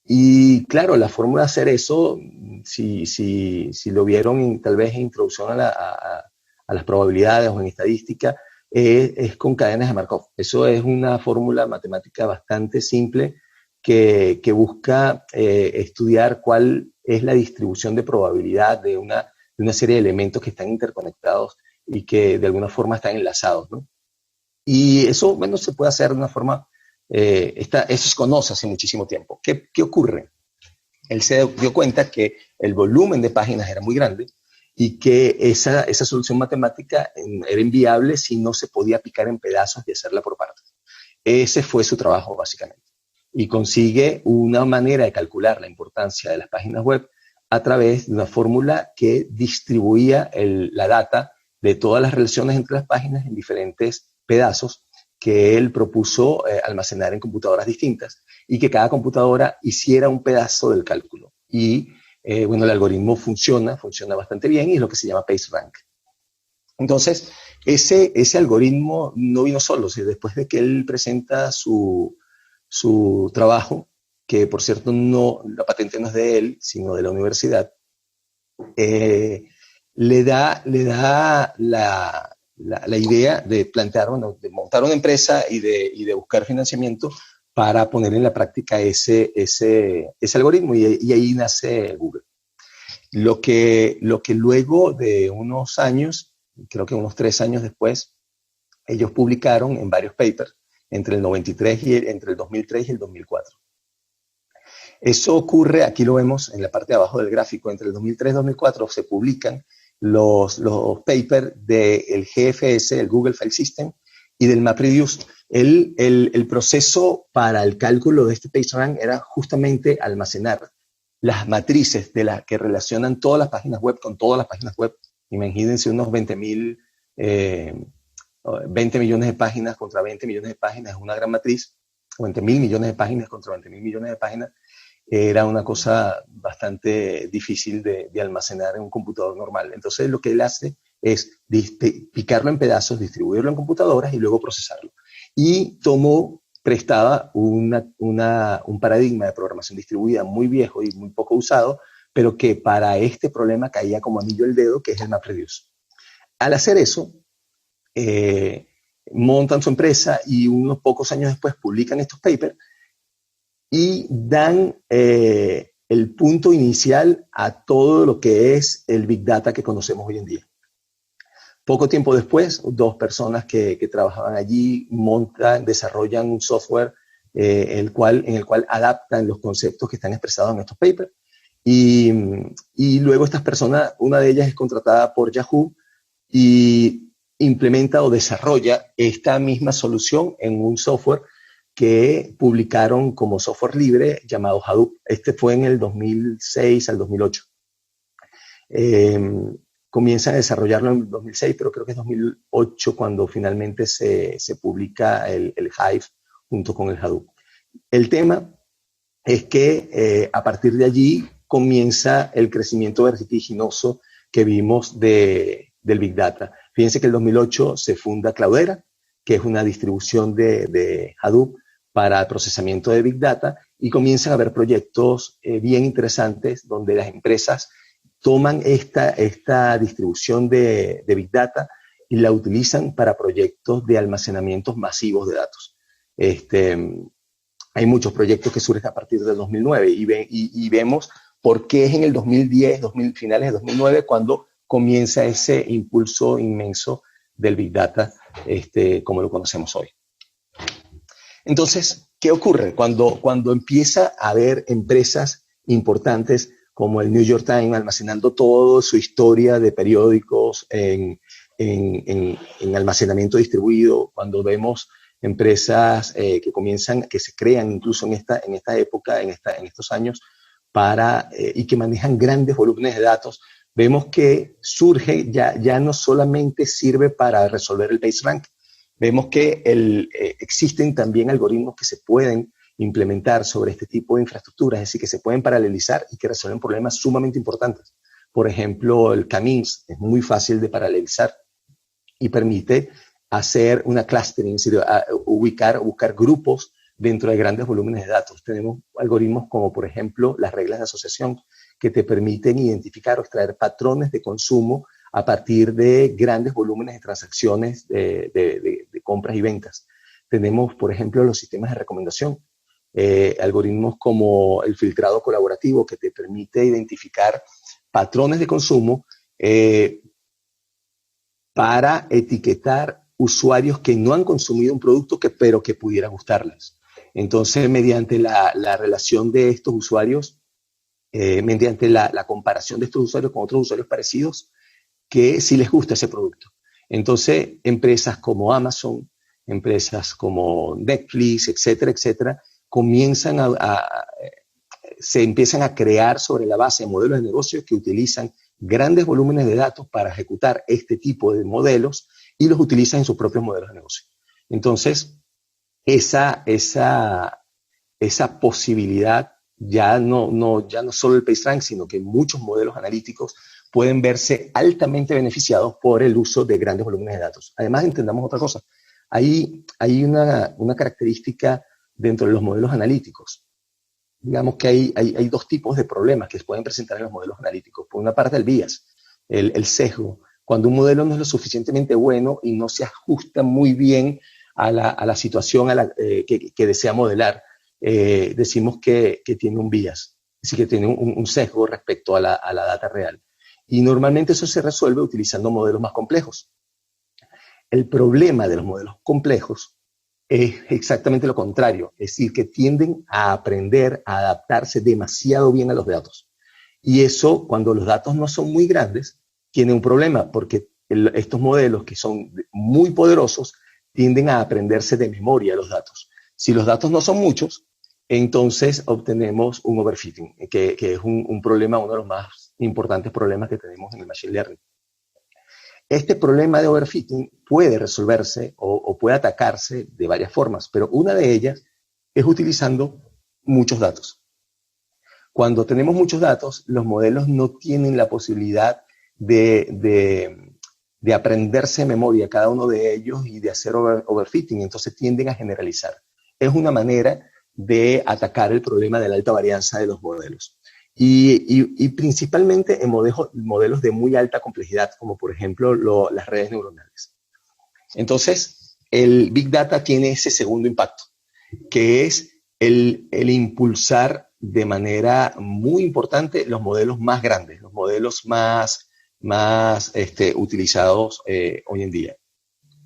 Y claro, la forma de hacer eso, si lo vieron tal vez en introducción a las probabilidades o en estadística, es con cadenas de Markov. Eso es una fórmula matemática bastante simple que busca estudiar cuál es la distribución de probabilidad de una serie de elementos que están interconectados y que de alguna forma están enlazados, ¿no? Y eso, bueno, se puede hacer de una forma, eso se conoce hace muchísimo tiempo. ¿Qué ocurre? Él se dio cuenta que el volumen de páginas era muy grande y que esa solución matemática era inviable si no se podía picar en pedazos y hacerla por partes. Ese fue su trabajo, básicamente. Y consigue una manera de calcular la importancia de las páginas web a través de una fórmula que distribuía la data de todas las relaciones entre las páginas en diferentes pedazos que él propuso almacenar en computadoras distintas y que cada computadora hiciera un pedazo del cálculo. Y bueno, el algoritmo funciona bastante bien y es lo que se llama PageRank. Entonces, ese algoritmo no vino solo, después de que él presenta su trabajo, que por cierto la patente no es de él, sino de la universidad, le da la idea de plantear, bueno, de montar una empresa y de buscar financiamiento para poner en la práctica ese algoritmo, y ahí nace Google. Lo que luego de unos años, creo que unos 3 años después, ellos publicaron en varios papers entre el 93 entre el 2003 y el 2004. Eso ocurre, aquí lo vemos en la parte de abajo del gráfico, entre el 2003 y 2004 se publican los papers del GFS, el Google File System, y del MapReduce. El proceso para el cálculo de este PageRank era justamente almacenar las matrices de las que relacionan todas las páginas web con todas las páginas web. Imagínense unos 20 millones de páginas contra 20 millones de páginas, es una gran matriz. 20 mil millones de páginas contra 20 mil millones de páginas. Era una cosa bastante difícil de almacenar en un computador normal. Entonces lo que él hace es picarlo en pedazos, distribuirlo en computadoras y luego procesarlo. Y prestaba un paradigma de programación distribuida muy viejo y muy poco usado, pero que para este problema caía como anillo al dedo, que es el MapReduce. Al hacer eso, montan su empresa y unos pocos años después publican estos papers y dan el punto inicial a todo lo que es el Big Data que conocemos hoy en día. Poco tiempo después, 2 personas que trabajaban allí desarrollan un software en el cual adaptan los conceptos que están expresados en estos papers. Y luego estas personas, una de ellas es contratada por Yahoo y implementa o desarrolla esta misma solución en un software que publicaron como software libre llamado Hadoop. Este fue en el 2006 al 2008. Comienzan a desarrollarlo en el 2006, pero creo que es 2008 cuando finalmente se publica el Hive junto con el Hadoop. El tema es que a partir de allí comienza el crecimiento vertiginoso que vimos del Big Data. Fíjense que en el 2008 se funda Cloudera, que es una distribución de Hadoop para el procesamiento de Big Data, y comienzan a haber proyectos bien interesantes donde las empresas toman esta distribución de Big Data y la utilizan para proyectos de almacenamientos masivos de datos. Hay muchos proyectos que surgen a partir del 2009 y vemos por qué es en el 2010, finales de 2009, cuando comienza ese impulso inmenso del Big Data como lo conocemos hoy. Entonces, ¿qué ocurre? Cuando empieza a haber empresas importantes como el New York Times almacenando toda su historia de periódicos en almacenamiento distribuido, cuando vemos empresas que se crean incluso en esta época, en estos años, y que manejan grandes volúmenes de datos, vemos que surge, ya no solamente sirve para resolver el PageRank, vemos que existen también algoritmos que se pueden implementar sobre este tipo de infraestructuras, es decir, que se pueden paralelizar y que resuelven problemas sumamente importantes. Por ejemplo, el K-means es muy fácil de paralelizar y permite hacer una clustering, es decir, buscar grupos dentro de grandes volúmenes de datos. Tenemos algoritmos como, por ejemplo, las reglas de asociación, que te permiten identificar o extraer patrones de consumo a partir de grandes volúmenes de transacciones de compras y ventas. Tenemos, por ejemplo, los sistemas de recomendación, algoritmos como el filtrado colaborativo, que te permite identificar patrones de consumo para etiquetar usuarios que no han consumido un producto pero que pudiera gustarles. Entonces, mediante la relación de estos usuarios, mediante la comparación de estos usuarios con otros usuarios parecidos, que sí les gusta ese producto. Entonces, empresas como Amazon, empresas como Netflix, etcétera, etcétera, se empiezan a crear sobre la base de modelos de negocio que utilizan grandes volúmenes de datos para ejecutar este tipo de modelos y los utilizan en sus propios modelos de negocio. Entonces, esa posibilidad ya no solo el PageRank, sino que muchos modelos analíticos pueden verse altamente beneficiados por el uso de grandes volúmenes de datos. Además, entendamos otra cosa. Hay una característica dentro de los modelos analíticos. Digamos que hay dos tipos de problemas que se pueden presentar en los modelos analíticos. Por una parte, el bias, el sesgo. Cuando un modelo no es lo suficientemente bueno y no se ajusta muy bien a la situación que desea modelar, decimos que tiene un bias, es decir, que tiene un sesgo respecto a la data real. Y normalmente eso se resuelve utilizando modelos más complejos. El problema de los modelos complejos es exactamente lo contrario, es decir, que tienden a aprender, a adaptarse demasiado bien a los datos. Y eso, cuando los datos no son muy grandes, tiene un problema, porque estos modelos que son muy poderosos tienden a aprenderse de memoria los datos. Si los datos no son muchos, entonces obtenemos un overfitting, que es un problema, uno de los más importantes problemas que tenemos en el Machine Learning. Este problema de overfitting puede resolverse o puede atacarse de varias formas, pero una de ellas es utilizando muchos datos. Cuando tenemos muchos datos, los modelos no tienen la posibilidad de aprenderse de memoria cada uno de ellos y de hacer overfitting, entonces tienden a generalizar. Es una manera de atacar el problema de la alta varianza de los modelos. Y principalmente en modelos de muy alta complejidad, como por ejemplo las redes neuronales. Entonces, el Big Data tiene ese segundo impacto, que es el impulsar de manera muy importante los modelos más grandes, los modelos más utilizados hoy en día.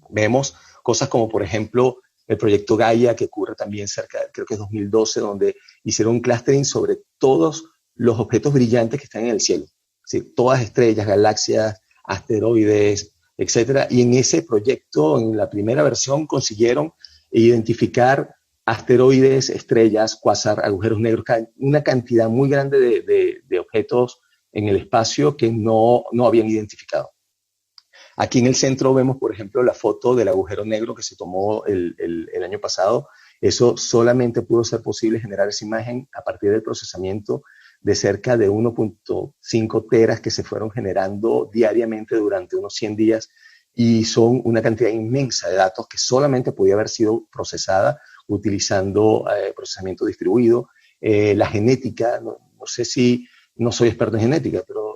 Vemos cosas como, por ejemplo, el proyecto Gaia, que ocurre también creo que es 2012, donde hicieron un clustering sobre todos los objetos brillantes que están en el cielo. Es decir, todas estrellas, galaxias, asteroides, etcétera. Y en ese proyecto, en la primera versión, consiguieron identificar asteroides, estrellas, cuásar, agujeros negros, una cantidad muy grande de objetos en el espacio que no habían identificado. Aquí en el centro vemos, por ejemplo, la foto del agujero negro que se tomó el año pasado. Eso solamente pudo ser posible generar esa imagen a partir del procesamiento de cerca de 1.5 teras que se fueron generando diariamente durante unos 100 días y son una cantidad inmensa de datos que solamente podía haber sido procesada utilizando procesamiento distribuido. La genética, no sé si, no soy experto en genética, pero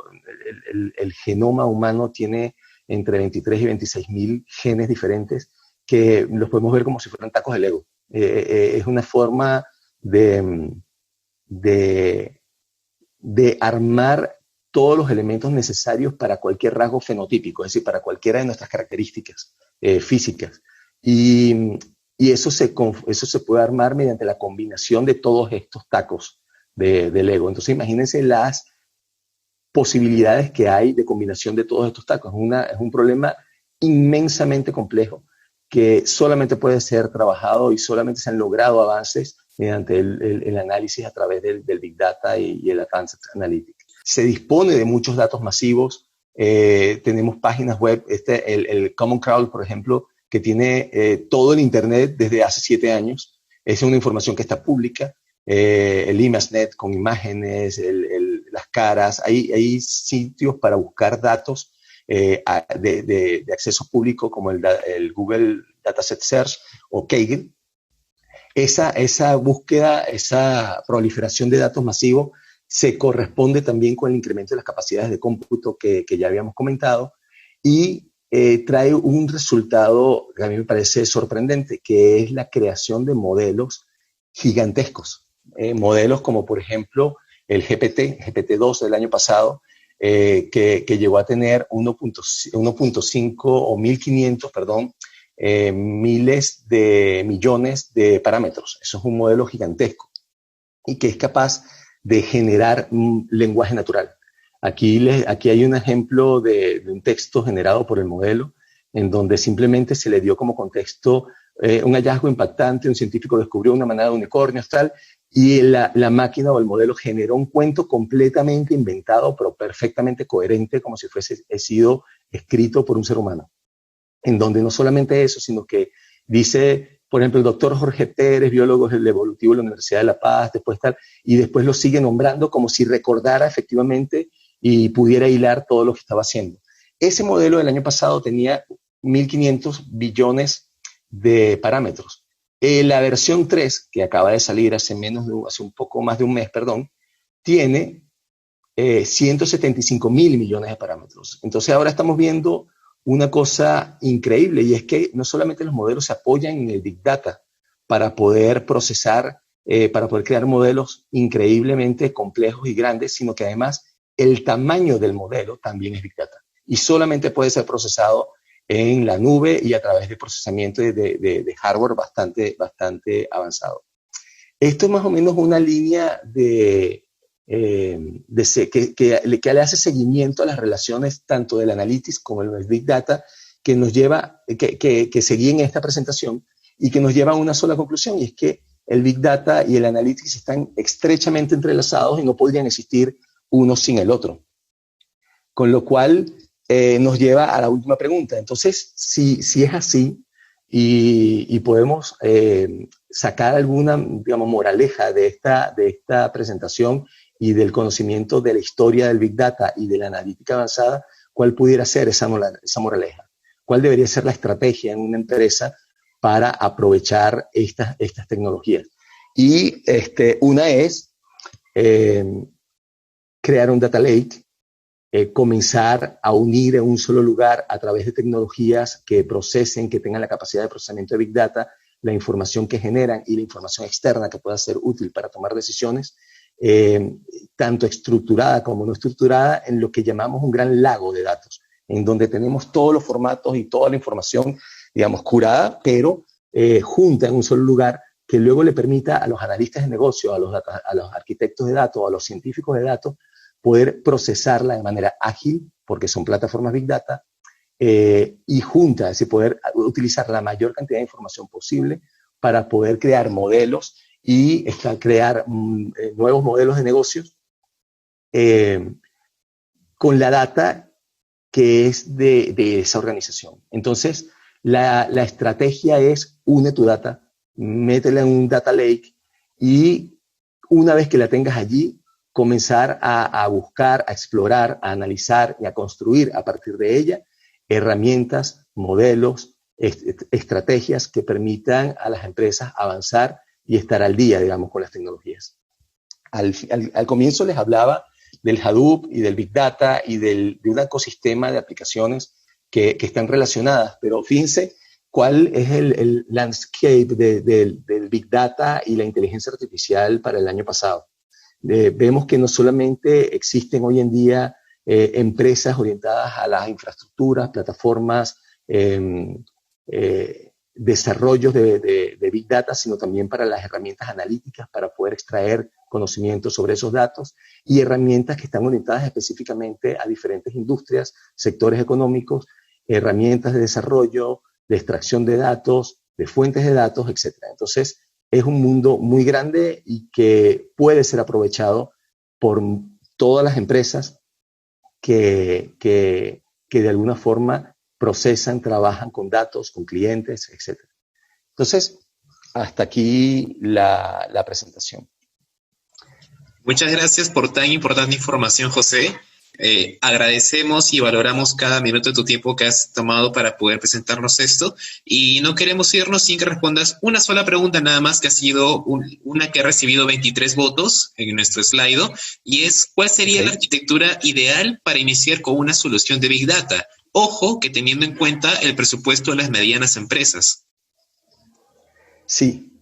el genoma humano tiene entre 23 y 26 mil genes diferentes que los podemos ver como si fueran tacos de Lego. Es una forma de, de, de armar todos los elementos necesarios para cualquier rasgo fenotípico, es decir, para cualquiera de nuestras características físicas. Y eso se puede armar mediante la combinación de todos estos tacos de Lego. Entonces, imagínense las posibilidades que hay de combinación de todos estos tacos. Es un problema inmensamente complejo que solamente puede ser trabajado y solamente se han logrado avances mediante el análisis a través del Big Data y el Advanced Analytics. Se dispone de muchos datos masivos. Tenemos páginas web, el Common Crawl, por ejemplo, que tiene todo el Internet desde hace 7 años. Es una información que está pública. El ImageNet con imágenes, las caras. Hay sitios para buscar datos de acceso público como el Google Dataset Search o Kaggle. Esa búsqueda, esa proliferación de datos masivos se corresponde también con el incremento de las capacidades de cómputo que ya habíamos comentado y trae un resultado que a mí me parece sorprendente, que es la creación de modelos gigantescos. Modelos como, por ejemplo, el GPT-2 del año pasado, que llegó a tener 1.5 o 1.500, perdón, miles de millones de parámetros. Eso es un modelo gigantesco y que es capaz de generar un lenguaje natural. Aquí hay un ejemplo de un texto generado por el modelo en donde simplemente se le dio como contexto un hallazgo impactante, un científico descubrió una manada de unicornios, tal, y la máquina o el modelo generó un cuento completamente inventado, pero perfectamente coherente, como si fuese sido escrito por un ser humano. En donde no solamente eso, sino que dice, por ejemplo, el doctor Jorge Pérez, biólogo del evolutivo de la Universidad de La Paz, después tal, y después lo sigue nombrando como si recordara efectivamente y pudiera hilar todo lo que estaba haciendo. Ese modelo del año pasado tenía 1.500 billones de parámetros. La versión 3, que acaba de salir hace un poco más de un mes, perdón, tiene 175 mil millones de parámetros. Entonces ahora estamos viendo una cosa increíble y es que no solamente los modelos se apoyan en el Big Data para poder procesar, para poder crear modelos increíblemente complejos y grandes, sino que además el tamaño del modelo también es Big Data y solamente puede ser procesado en la nube y a través de procesamiento de hardware bastante avanzado. Esto es más o menos una línea que le hace seguimiento a las relaciones tanto del Analytics como el Big Data que nos lleva, que seguí en esta presentación y que nos lleva a una sola conclusión, y es que el Big Data y el Analytics están estrechamente entrelazados y no podrían existir uno sin el otro. Con lo cual nos lleva a la última pregunta. Entonces, si es así y podemos sacar alguna, digamos, moraleja de esta presentación y del conocimiento de la historia del Big Data y de la analítica avanzada, ¿cuál pudiera ser esa moraleja? ¿Cuál debería ser la estrategia en una empresa para aprovechar estas tecnologías? Y una es crear un data lake, comenzar a unir en un solo lugar a través de tecnologías que procesen, que tengan la capacidad de procesamiento de Big Data, la información que generan y la información externa que pueda ser útil para tomar decisiones, tanto estructurada como no estructurada, en lo que llamamos un gran lago de datos, en donde tenemos todos los formatos y toda la información, digamos, curada, pero junta en un solo lugar, que luego le permita a los analistas de negocio, a los arquitectos de datos, a los científicos de datos, poder procesarla de manera ágil, porque son plataformas Big Data, y juntas, es decir, poder utilizar la mayor cantidad de información posible para poder crear modelos y crear nuevos modelos de negocios con la data que es de esa organización. Entonces, la estrategia es une tu data, métela en un data lake y una vez que la tengas allí, comenzar a buscar, a explorar, a analizar y a construir a partir de ella herramientas, modelos, estrategias que permitan a las empresas avanzar y estar al día, digamos, con las tecnologías. Al comienzo les hablaba del Hadoop y del Big Data y de un ecosistema de aplicaciones que están relacionadas, pero fíjense cuál es el landscape del Big Data y la inteligencia artificial para el año pasado. Vemos que no solamente existen hoy en día empresas orientadas a las infraestructuras, plataformas, desarrollos de Big Data, sino también para las herramientas analíticas para poder extraer conocimientos sobre esos datos y herramientas que están orientadas específicamente a diferentes industrias, sectores económicos, herramientas de desarrollo, de extracción de datos, de fuentes de datos, etc. Entonces, es un mundo muy grande y que puede ser aprovechado por todas las empresas que de alguna forma procesan, trabajan con datos, con clientes, etc. Entonces, hasta aquí la presentación. Muchas gracias por tan importante información, José. Agradecemos y valoramos cada minuto de tu tiempo que has tomado para poder presentarnos esto. Y no queremos irnos sin que respondas una sola pregunta nada más, que ha sido una que ha recibido 23 votos en nuestro slide, y es: ¿cuál sería la arquitectura ideal para iniciar con una solución de Big Data? Ojo, que teniendo en cuenta el presupuesto de las medianas empresas. Sí.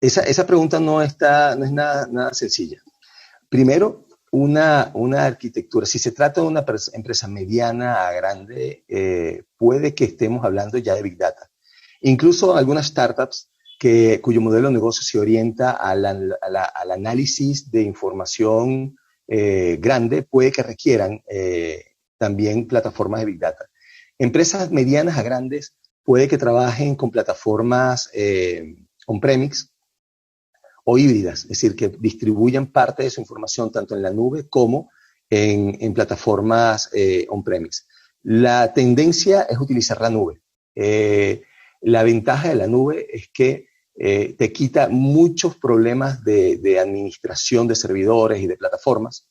Esa pregunta no es nada sencilla. Primero, una arquitectura. Si se trata de una empresa mediana a grande, puede que estemos hablando ya de Big Data. Incluso algunas startups cuyo modelo de negocio se orienta al análisis de información grande, puede que requieran también plataformas de Big Data. Empresas medianas a grandes puede que trabajen con plataformas on-premise o híbridas, es decir, que distribuyan parte de su información tanto en la nube como en plataformas on-premise. La tendencia es utilizar la nube. La ventaja de la nube es que te quita muchos problemas de administración de servidores y de plataformas.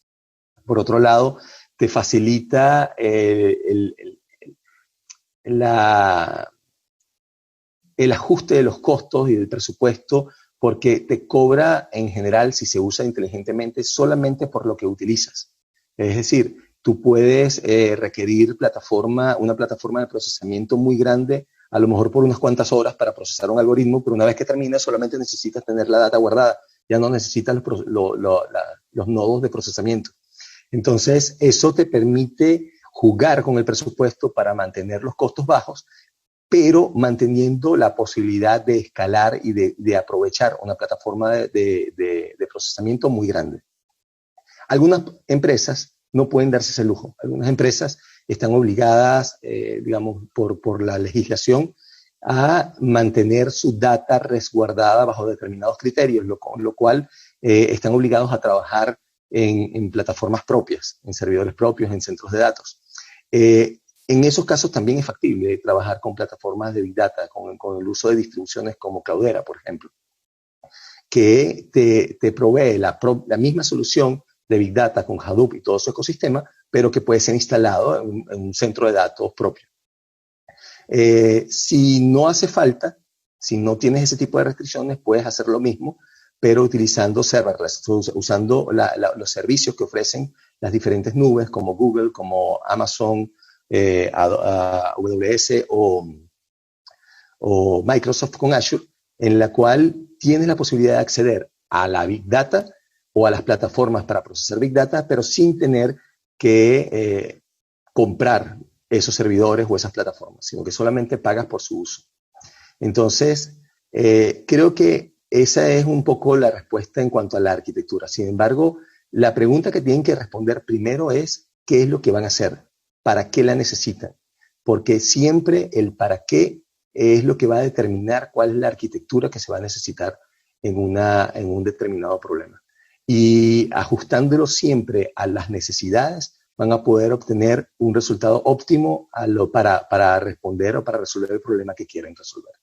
Por otro lado, te facilita el ajuste de los costos y del presupuesto, porque te cobra en general, si se usa inteligentemente, solamente por lo que utilizas. Es decir, tú puedes requerir una plataforma de procesamiento muy grande, a lo mejor por unas cuantas horas para procesar un algoritmo, pero una vez que termina solamente necesitas tener la data guardada, ya no necesitas los nodos de procesamiento. Entonces, eso te permite jugar con el presupuesto para mantener los costos bajos, pero manteniendo la posibilidad de escalar y de aprovechar una plataforma de procesamiento muy grande. Algunas empresas no pueden darse ese lujo. Algunas empresas están obligadas, digamos, por la legislación, a mantener su data resguardada bajo determinados criterios, con lo cual están obligados a trabajar en plataformas propias, en servidores propios, en centros de datos. En esos casos también es factible trabajar con plataformas de Big Data, con el uso de distribuciones como Cloudera, por ejemplo, que te provee la misma solución de Big Data con Hadoop y todo su ecosistema, pero que puede ser instalado en un centro de datos propio. Si no hace falta, si no tienes ese tipo de restricciones, puedes hacer lo mismo, pero utilizando serverless, usando los servicios que ofrecen las diferentes nubes como Google, como Amazon, AWS o Microsoft con Azure, en la cual tienes la posibilidad de acceder a la Big Data o a las plataformas para procesar Big Data, pero sin tener que comprar esos servidores o esas plataformas, sino que solamente pagas por su uso. Entonces, creo que esa es un poco la respuesta en cuanto a la arquitectura. Sin embargo, la pregunta que tienen que responder primero es: ¿qué es lo que van a hacer? ¿Para qué la necesitan? Porque siempre el para qué es lo que va a determinar cuál es la arquitectura que se va a necesitar en un determinado problema. Y ajustándolo siempre a las necesidades, van a poder obtener un resultado óptimo para responder o para resolver el problema que quieren resolver.